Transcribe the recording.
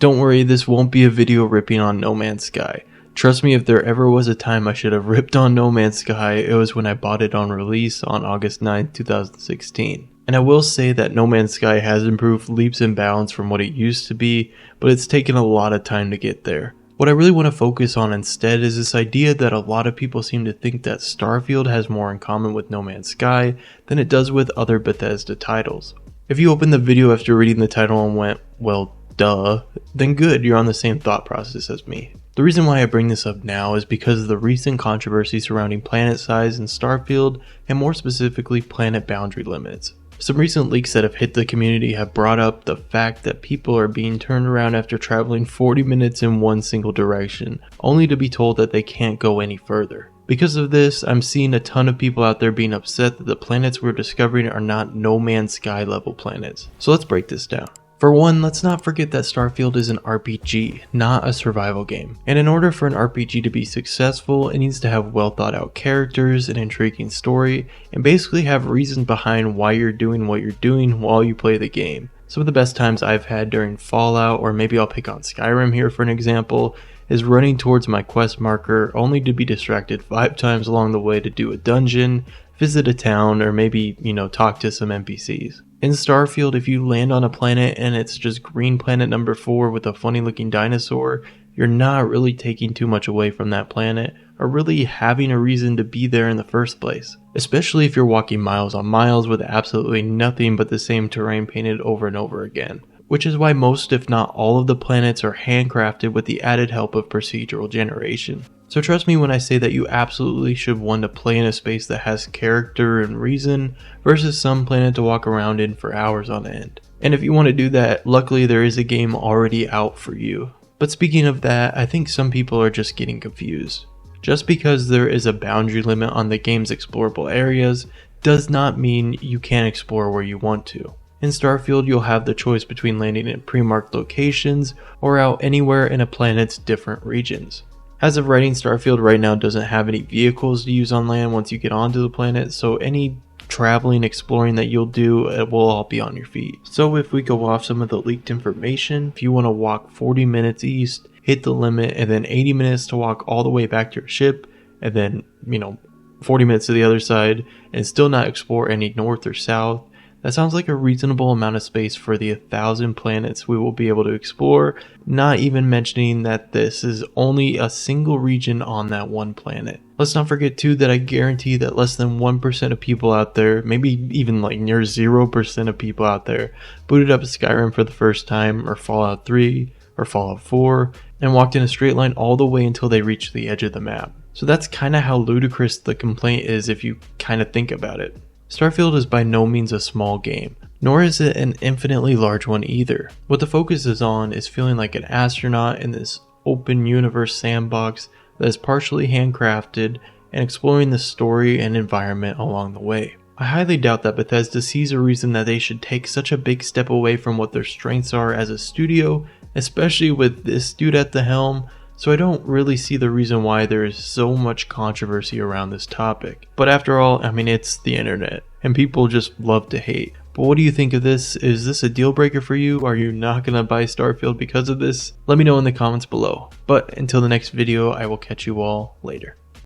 Don't worry, this won't be a video ripping on No Man's Sky. Trust me, if there ever was a time I should have ripped on No Man's Sky, it was when I bought it on release on August 9, 2016. And I will say that No Man's Sky has improved leaps and bounds from what it used to be, but it's taken a lot of time to get there. What I really want to focus on instead is this idea that a lot of people seem to think that Starfield has more in common with No Man's Sky than it does with other Bethesda titles. If you opened the video after reading the title and went, well, duh, then good, you're on the same thought process as me. The reason why I bring this up now is because of the recent controversy surrounding planet size in Starfield, and more specifically planet boundary limits. Some recent leaks that have hit the community have brought up the fact that people are being turned around after traveling 40 minutes in one single direction, only to be told that they can't go any further. Because of this, I'm seeing a ton of people out there being upset that the planets we're discovering are not No Man's Sky level planets. So let's break this down. For one, let's not forget that Starfield is an RPG, not a survival game. And in order for an RPG to be successful, it needs to have well thought out characters, an intriguing story, and basically have reasons behind why you're doing what you're doing while you play the game. Some of the best times I've had during Fallout, or maybe I'll pick on Skyrim here for an example, is running towards my quest marker only to be distracted 5 times along the way to do a dungeon, visit a town, or maybe, talk to some NPCs. In Starfield, if you land on a planet and it's just green planet number 4 with a funny looking dinosaur, you're not really taking too much away from that planet, or really having a reason to be there in the first place. Especially if you're walking miles on miles with absolutely nothing but the same terrain painted over and over again. Which is why most, if not all, of the planets are handcrafted with the added help of procedural generation. So trust me when I say that you absolutely should want to play in a space that has character and reason versus some planet to walk around in for hours on end. And if you want to do that, luckily there is a game already out for you. But speaking of that, I think some people are just getting confused. Just because there is a boundary limit on the game's explorable areas does not mean you can't explore where you want to. In Starfield, you'll have the choice between landing in pre-marked locations or out anywhere in a planet's different regions. As of writing, Starfield right now doesn't have any vehicles to use on land once you get onto the planet, so any traveling, exploring that you'll do, it will all be on your feet. So if we go off some of the leaked information, if you want to walk 40 minutes east, hit the limit, and then 80 minutes to walk all the way back to your ship, and then, 40 minutes to the other side, and still not explore any north or south, that sounds like a reasonable amount of space for the 1,000 planets we will be able to explore, not even mentioning that this is only a single region on that one planet. Let's not forget too that I guarantee that less than 1% of people out there, maybe even like near 0% of people out there, booted up Skyrim for the first time, or Fallout 3, or Fallout 4, and walked in a straight line all the way until they reached the edge of the map. So that's kinda how ludicrous the complaint is if you kinda think about it. Starfield is by no means a small game, nor is it an infinitely large one either. What the focus is on is feeling like an astronaut in this open universe sandbox that is partially handcrafted and exploring the story and environment along the way. I highly doubt that Bethesda sees a reason that they should take such a big step away from what their strengths are as a studio, especially with this dude at the helm, so I don't really see the reason why there is so much controversy around this topic. But after all, it's the internet, and people just love to hate. But what do you think of this? Is this a deal breaker for you? Are you not gonna buy Starfield because of this? Let me know in the comments below. But until the next video, I will catch you all later.